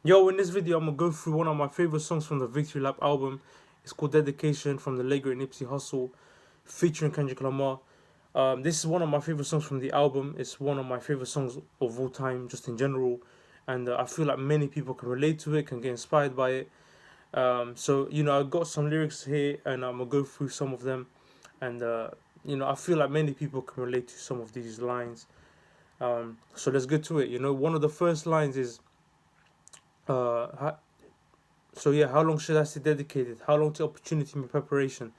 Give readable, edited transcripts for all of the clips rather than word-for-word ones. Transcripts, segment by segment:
Yo, in this video, I'm gonna go through one of my favorite songs from the Victory Lap album. It's called Dedication from the late great Nipsey Hussle, featuring Kendrick Lamar. This is one of my favorite songs from the album. It's one of my favorite songs of all time, just in general. And I feel like many people can relate to it, can get inspired by it. I got some lyrics here, and I'm gonna go through some of them. And I feel like many people can relate to some of these lines. So let's get to it. One of the first lines is. Uh, how long should I stay dedicated? How long to opportunity and preparation?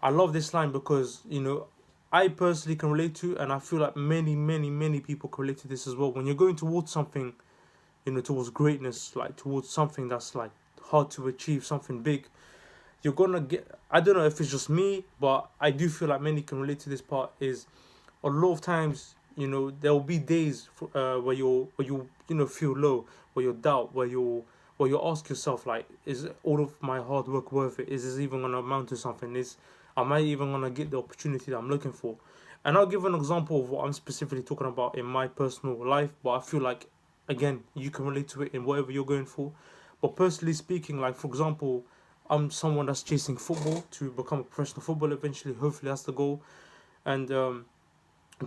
I love this line because, I personally can relate to, and I feel like many, many, many people can relate to this as well. When you're going towards something, towards greatness, like towards something that's like hard to achieve, something big, you're gonna get. I don't know if it's just me, but I do feel like many can relate to this part. Is a lot of times, there will be days where you feel low, where you doubt, where you ask yourself like, is all of my hard work worth it? Is this even gonna amount to something? Am I even gonna get the opportunity that I'm looking for? And I'll give an example of what I'm specifically talking about in my personal life, but I feel like, again, you can relate to it in whatever you're going for. But personally speaking, like for example, I'm someone that's chasing football to become a professional footballer eventually. Hopefully, that's the goal. And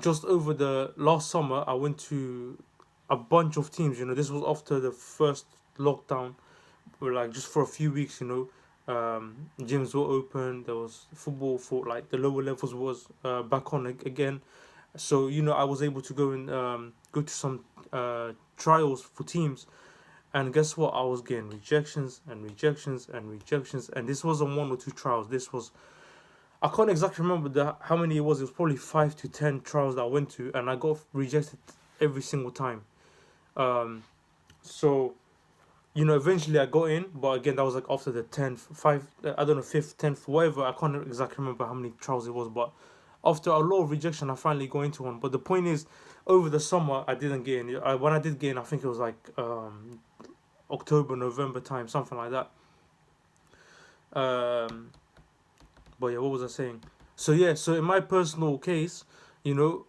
just over the last summer, I went to a bunch of teams. This was after the first lockdown, or like just for a few weeks. Gyms were open. There was football for like the lower levels was back on again. So I was able to go and go to some trials for teams, and guess what? I was getting rejections and rejections and rejections, and this wasn't one or two trials. This was, I can't exactly remember how many it was. It was probably 5 to 10 trials that I went to, and I got rejected every single time. Um, so eventually I got in, but again, that was like after the 10th, I don't know, 5th, 10th, whatever. I can't exactly remember how many trials it was, but after a lot of rejection, I finally got into one. But the point is, over the summer, I didn't get in. When I did get in, I think it was like October, November time, something like that. Um, but yeah, what was I saying? So in my personal case, you know,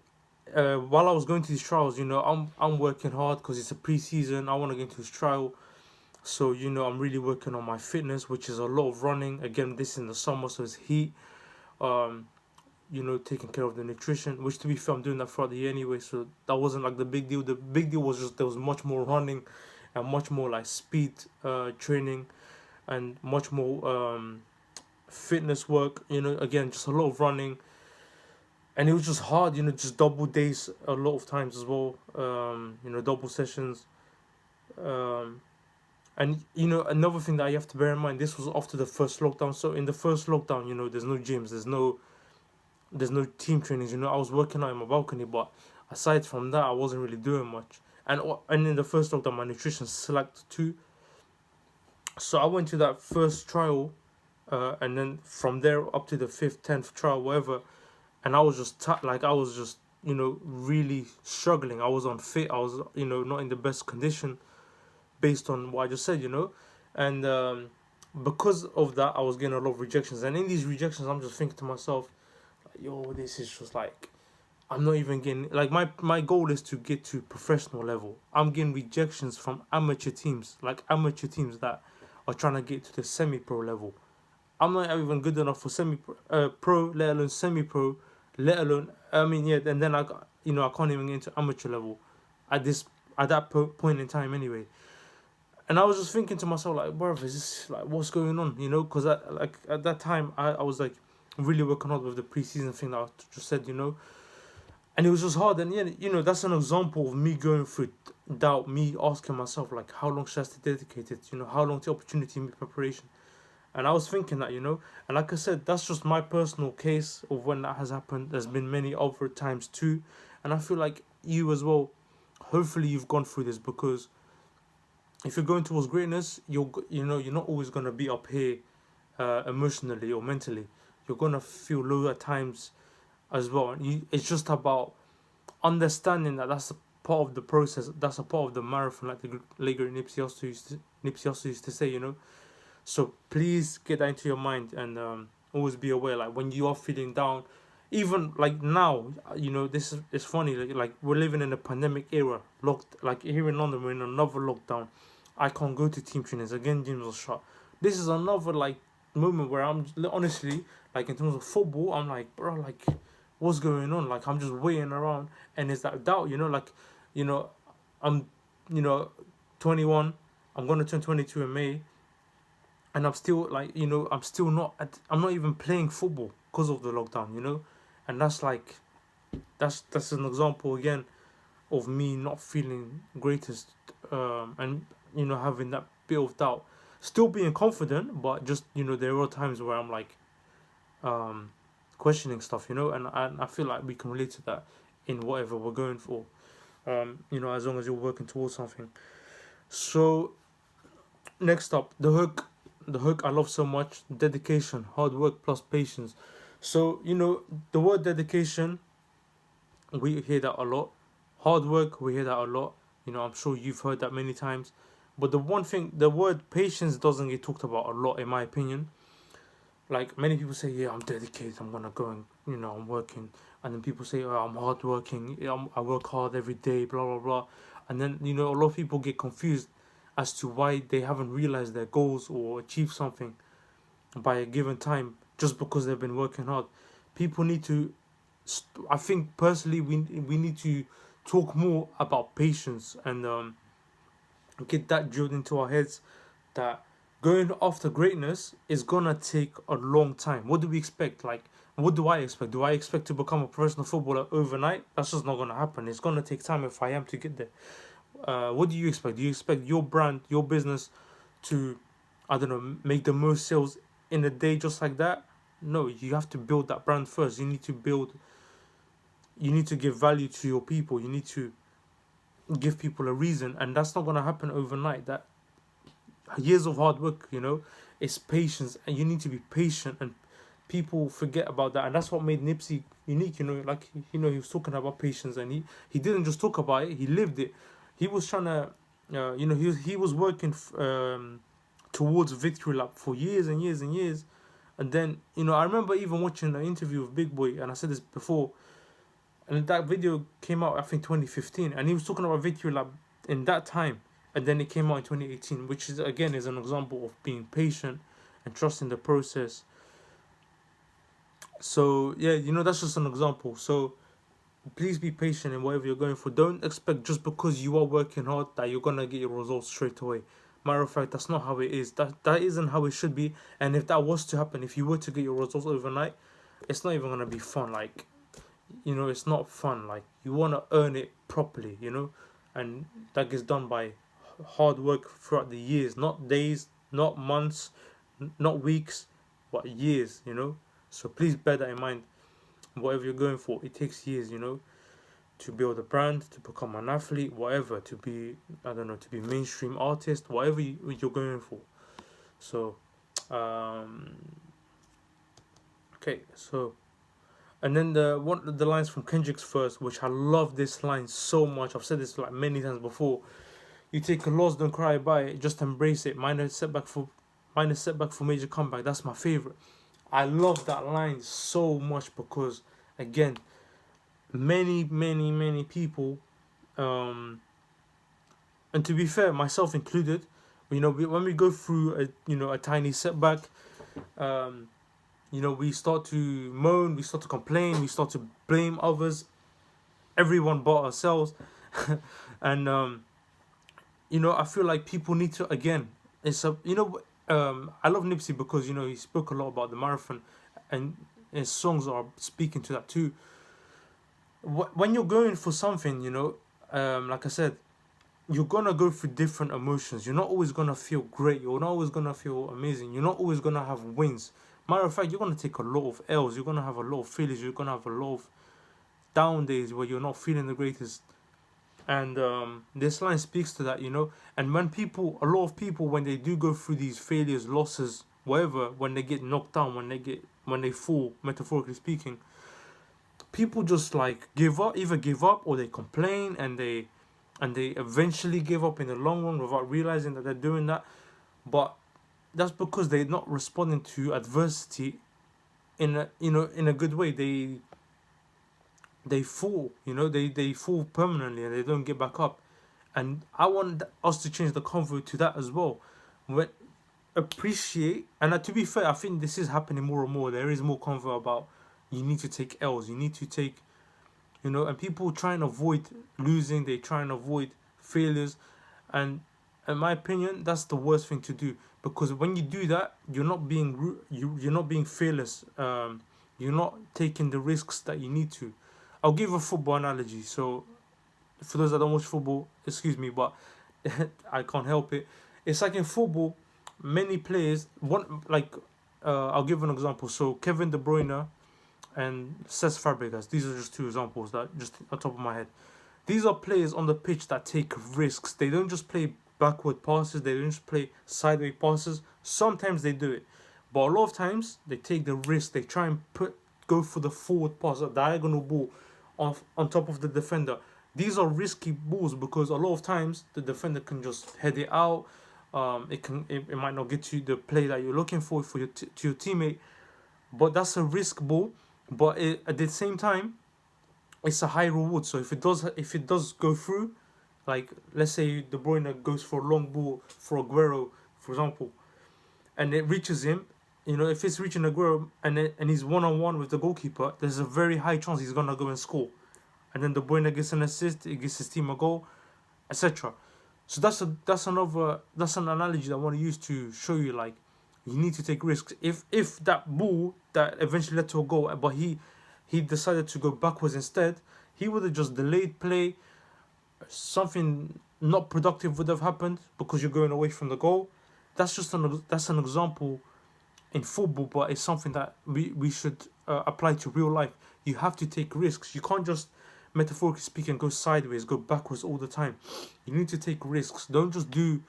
while I was going to these trials, I'm working hard because it's a pre-season. I want to get into this trial. So, I'm really working on my fitness, which is a lot of running. Again, this in the summer, so it's heat. Um, taking care of the nutrition, which to be fair, I'm doing that throughout the year anyway. So that wasn't like the big deal. The big deal was just there was much more running and much more like speed training and much more fitness work. Again, just a lot of running. And it was just hard, just double days a lot of times as well. Double sessions. Um, And another thing that you have to bear in mind, this was after the first lockdown. So in the first lockdown, there's no gyms, there's no team trainings. I was working out in my balcony, but aside from that, I wasn't really doing much. And in the first lockdown, my nutrition slacked too. So I went to that first trial, and then from there up to the 5th, 10th trial, whatever. And I was just like I was just really struggling. I was unfit. I was not in the best condition based on what I just said, and because of that, I was getting a lot of rejections. And in these rejections, I'm just thinking to myself, yo, this is just like, I'm not even getting, like, my goal is to get to professional level. I'm getting rejections from amateur teams, like amateur teams that are trying to get to the semi-pro level. I'm not even good enough for pro, let alone semi-pro, let alone, I mean, yeah, and then I can't even get into amateur level at this at that point in time anyway. And I was just thinking to myself, like, bro, is this like what's going on? Because at that time I was like really working hard with the preseason thing that I just said, and it was just hard. And yeah, that's an example of me going through doubt, me asking myself like, how long should I stay dedicated? How long the opportunity and preparation? And I was thinking that, and like I said, that's just my personal case of when that has happened. There's been many other times too, and I feel like you as well. Hopefully, you've gone through this because if you're going towards greatness, you're not always gonna be up here, emotionally or mentally. You're gonna feel low at times as well. And it's just about understanding that that's a part of the process. That's a part of the marathon, like the late great Nipsey Hussle used to say. So please get that into your mind and always be aware. Like when you are feeling down, even like now, this is it's funny. Like we're living in a pandemic era. Locked, like here in London, we're in another lockdown. I can't go to team trainings again. Gyms are shut. This is another like moment where I'm honestly like in terms of football, I'm like, bro, like, what's going on? Like, I'm just waiting around, and it's that doubt, like, you know, I'm, you know, 21. I'm gonna turn 22 in May, and I'm still like, I'm still not. I'm not even playing football because of the lockdown, and that's like, that's an example again of me not feeling greatest, and having that bit of doubt, still being confident, but just there are times where I'm like, um, questioning stuff, and I feel like we can relate to that in whatever we're going for, as long as you're working towards something. So next up, the hook I love so much: dedication, hard work plus patience. So the word dedication, we hear that a lot. Hard work, we hear that a lot. I'm sure you've heard that many times. But the one thing, the word patience doesn't get talked about a lot, in my opinion. Like, many people say, yeah, I'm dedicated, I'm gonna go and, I'm working. And then people say, oh, I'm hardworking, I work hard every day, blah, blah, blah. And then, a lot of people get confused as to why they haven't realized their goals or achieved something by a given time just because they've been working hard. People need to, I think personally, we need to talk more about patience, and get that drilled into our heads, that going after greatness is gonna take a long time. What do we expect? Like, what do I expect? Do I expect to become a professional footballer overnight? That's just not gonna happen. It's gonna take time if I am to get there. What do you expect? Do you expect your brand, your business, to, I don't know, make the most sales in a day just like that? No, you have to build that brand first. You need to give value to your people. You need to give people a reason, and that's not gonna happen overnight. That years of hard work, it's patience, and you need to be patient, and people forget about that, and that's what made Nipsey unique. Like, he was talking about patience, and he didn't just talk about it, he lived it. He was trying to, he was working towards victory lap for years and years and years. And then, I remember even watching an interview with Big Boy, and I said this before, and that video came out, I think, 2015, and he was talking about victory lap in that time, and then it came out in 2018, which is again is an example of being patient and trusting the process. So yeah, that's just an example. So please be patient in whatever you're going for. Don't expect just because you are working hard that you're gonna get your results straight away. Matter of fact, that's not how it is. That isn't how it should be. And if that was to happen, if you were to get your results overnight, it's not even gonna be fun. Like, it's not fun. Like, you wanna earn it properly, and that gets done by hard work throughout the years, not days, not months, not weeks, but years. So please bear that in mind. Whatever you're going for, it takes years. To build a brand, to become an athlete, whatever, to be, I don't know, to be mainstream artist, whatever you're going for. So, okay, so, and then the lines from Kendrick's verse, which I love this line so much. I've said this like many times before. You take a loss, don't cry about it, just embrace it. Minor setback for major comeback. That's my favorite. I love that line so much because, again, many people, and to be fair, myself included, when we go through a tiny setback, we start to moan, we start to complain, we start to blame others, everyone but ourselves. And I feel like people need to, again, I love Nipsey because he spoke a lot about the marathon, and his songs are speaking to that too. When you're going for something, like I said, you're gonna go through different emotions. You're not always gonna feel great. You're not always gonna feel amazing. You're not always gonna have wins. Matter of fact, you're gonna take a lot of L's. You're gonna have a lot of failures. You're gonna have a lot of down days where you're not feeling the greatest. And this line speaks to that, And when a lot of people, when they do go through these failures, losses, whatever, when they get knocked down, when they fall, metaphorically speaking, people just like either give up or they complain, and they eventually give up in the long run without realizing that they're doing that. But that's because they're not responding to adversity in a good way. They fall, they fall permanently, and they don't get back up. And I want us to change the convo to that as well. When appreciate, and to be fair, I think this is happening more and more. There is more convo about you need to take L's, you need to take, and people try and avoid losing, they try and avoid failures, and in my opinion, that's the worst thing to do, because when you do that, you're not being you're not being fearless. You're not taking the risks that you need to. I'll give a football analogy. So for those that don't watch football, excuse me, but I can't help it. It's like in football, many players I'll give an example. So Kevin De Bruyne and Cesc Fabregas. These are just two examples that just on top of my head. These are players on the pitch that take risks. They don't just play backward passes. They don't just play sideways passes. Sometimes they do it, but a lot of times they take the risk. They try and go for the forward pass, a diagonal ball, on top of the defender. These are risky balls because a lot of times the defender can just head it out. It might not get you the play that you're looking for to your teammate, but that's a risk ball. But at the same time, it's a high reward. So if it does go through, like let's say De Bruyne goes for a long ball for Aguero, for example, and it reaches him, if it's reaching Aguero and he's 1-on-1 with the goalkeeper, there's a very high chance he's gonna go and score, and then De Bruyne gets an assist, he gives his team a goal, etc. So that's an analogy that I want to use to show you, like, you need to take risks. If that ball that eventually led to a goal, but he decided to go backwards instead, he would have just delayed play. Something not productive would have happened because you're going away from the goal. That's an example in football, but it's something that we should apply to real life. You have to take risks. You can't just, metaphorically speaking, go sideways, go backwards all the time. You need to take risks. Don't just do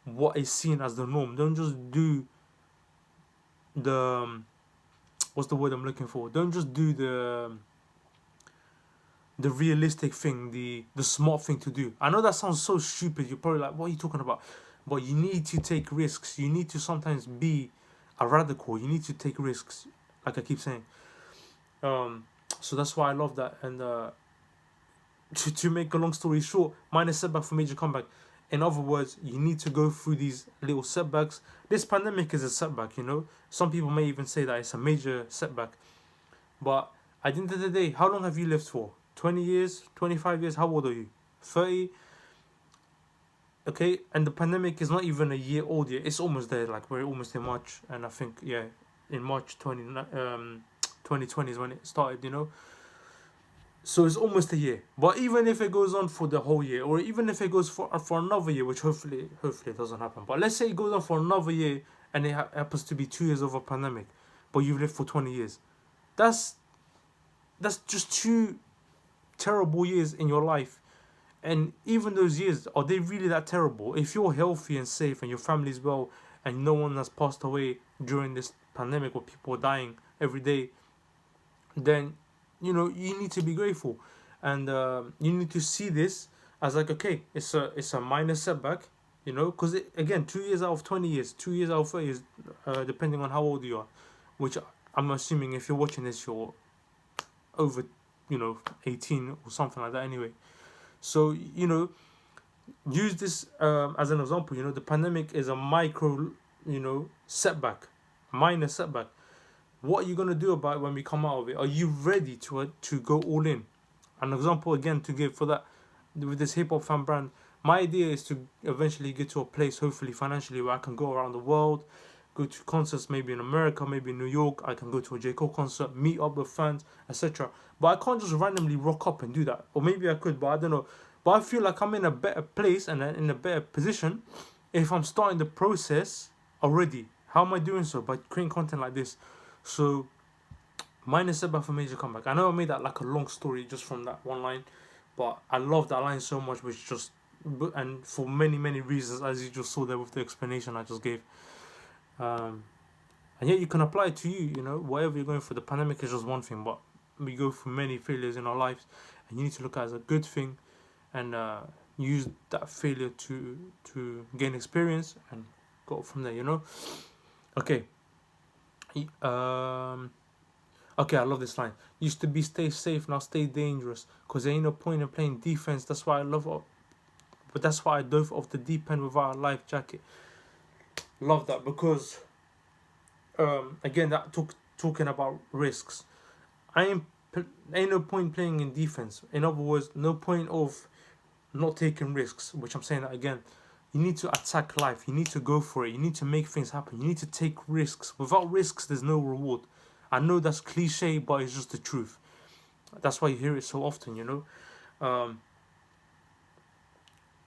what is seen as the norm. Don't just do the what's the word I'm looking for? Don't just do the realistic thing, the smart thing to do. I know that sounds so stupid. You're probably like, what are you talking about? But you need to take risks. You need to sometimes be a radical. You need to take risks, like I keep saying. So that's why I love that. And to make a long story short, minor setback for major comeback. In other words, you need to go through these little setbacks. This pandemic is a setback, Some people may even say that it's a major setback. But at the end of the day, how long have you lived for? 20 years? 25 years? How old are you? 30? Okay, and the pandemic is not even a year old yet. It's almost there. Like, we're almost in March. And I think, in March 2020 is when it started, So it's almost a year. But even if it goes on for the whole year, or even if it goes for another year, which hopefully it doesn't happen. But let's say it goes on for another year and it happens to be 2 years of a pandemic, but you've lived for 20 years. That's just 2 terrible years in your life. And even those years, are they really that terrible? If you're healthy and safe and your family's well and no one has passed away during this pandemic or people are dying every day, then you need to be grateful, and you need to see this as like, okay, it's a minor setback, because again, 2 years out of 20 years, 2 years out of 30 years, depending on how old you are, which I'm assuming if you're watching this, you're over 18 or something like that anyway. So use this as an example. The pandemic is a micro setback, minor setback. What are you going to do about it when we come out of it? Are you ready to go all in? An example again to give for that, with this hip hop fan brand, my idea is to eventually get to a place, hopefully financially, where I can go around the world, go to concerts, maybe in America, maybe in New York. I can go to a J. Cole concert, meet up with fans, etc. But I can't just randomly rock up and do that. Or maybe I could, but I don't know. But I feel like I'm in a better place and in a better position if I'm starting the process already. How am I doing so? By creating content like this. So, minor setback for major comeback. I know I made that like a long story just from that one line, but I love that line so much, which just, and for many, many reasons, as you just saw there with the explanation I just gave. And yet you can apply it to you, whatever you're going through. The pandemic is just one thing, but we go through many failures in our lives, and you need to look at it as a good thing, and use that failure to gain experience and go from there. Okay. Okay, I love this line. Used to be stay safe, now stay dangerous, because there ain't no point in playing defense. That's why I love But that's why I dove off the deep end without a life jacket. Love that, because again, talking about risks. I ain't ain't no point playing in defense. In other words, no point of not taking risks. Which I'm saying that again. You need to attack life. You need to go for it. You need to make things happen. You need to take risks. Without risks, there's no reward. I know that's cliche, but it's just the truth. That's why you hear it so often, you know. Um,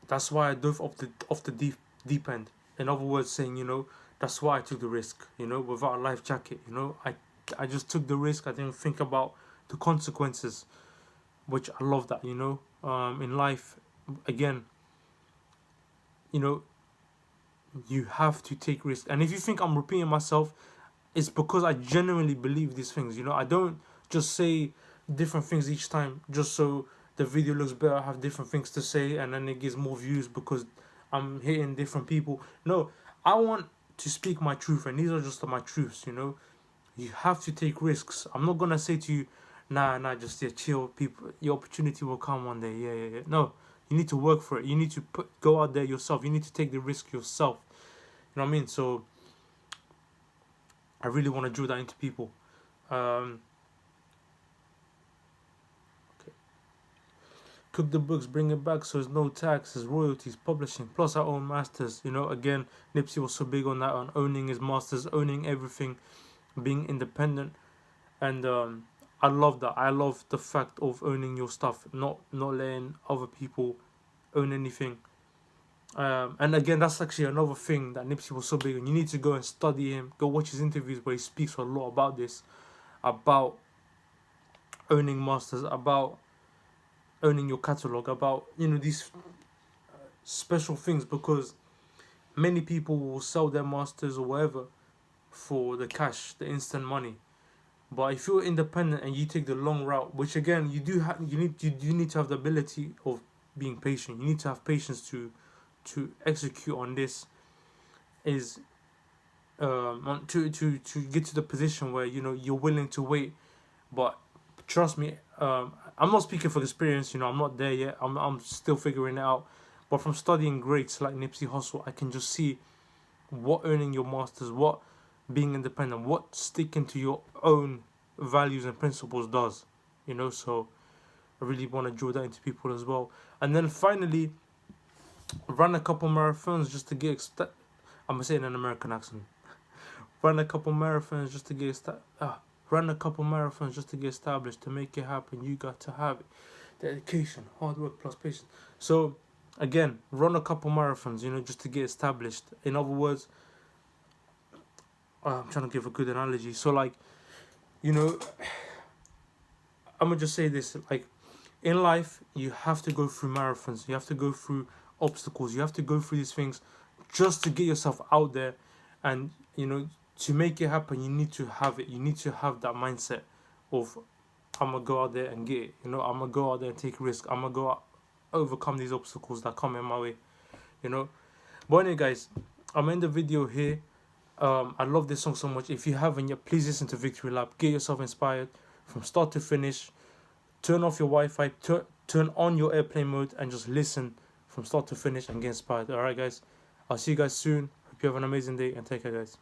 that's why I dove off the deep end. In other words, saying, you know, that's why I took the risk. You know, without a life jacket. You know, I just took the risk. I didn't think about the consequences, which I love that. You know, in life, again, you know, you have to take risks. And if you think I'm repeating myself, it's because I genuinely believe these things. You know, I don't just say different things each time just so the video looks better. I have different things to say and then it gives more views because I'm hitting different people. No, I want to speak my truth, and these are just my truths, you know. You have to take risks. I'm not gonna say to you, nah, just chill, people. Your opportunity will come one day. Yeah. No, you need to work for it. You need to go out there yourself. You need to take the risk yourself. You know what I mean? So I really want to drill that into people. Okay. Cook the books, bring it back, so there's no taxes, royalties, publishing, plus our own masters. You know, again, Nipsey was so big on that, on owning his masters, owning everything, being independent, and I love that. I love the fact of owning your stuff, not letting other people own anything. And again, that's actually another thing that Nipsey was so big on. You need to go and study him, go watch his interviews where he speaks a lot about this, about owning masters, about owning your catalog, about, you know, these special things, because many people will sell their masters or whatever for the cash, the instant money. But if you're independent and you take the long route, which again you do have, you need to have the ability of being patient. You need to have patience to execute on this. Is to get to the position where, you know, you're willing to wait. But trust me, I'm not speaking for experience. You know, I'm not there yet. I'm still figuring it out. But from studying greats like Nipsey Hussle, I can just see what earning your masters, what being independent, what sticking to your own values and principles does. You know, so I really want to draw that into people as well. And then finally, run a couple marathons just to get. I'm gonna say it in an American accent. Run a couple marathons just to get run a couple marathons just to get established. To make it happen, you got to have it. Dedication, hard work plus patience. So again, run a couple marathons, you know, just to get established. In other words, I'm trying to give a good analogy. So like, you know, I'm gonna just say this, like, in life you have to go through marathons, you have to go through obstacles, you have to go through these things just to get yourself out there. And, you know, to make it happen, you need to have it. You need to have that mindset of, I'm gonna go out there and get it. You know, I'm gonna go out there and take risk. I'm gonna go out, overcome these obstacles that come in my way. You know. But anyway, guys, I'm in the video here. I love this song so much. If you haven't yet, please listen to Victory Lap. Get yourself inspired from start to finish. Turn off your Wi-Fi. Turn on your airplane mode and just listen from start to finish and get inspired. All right, guys. I'll see you guys soon. Hope you have an amazing day and take care, guys.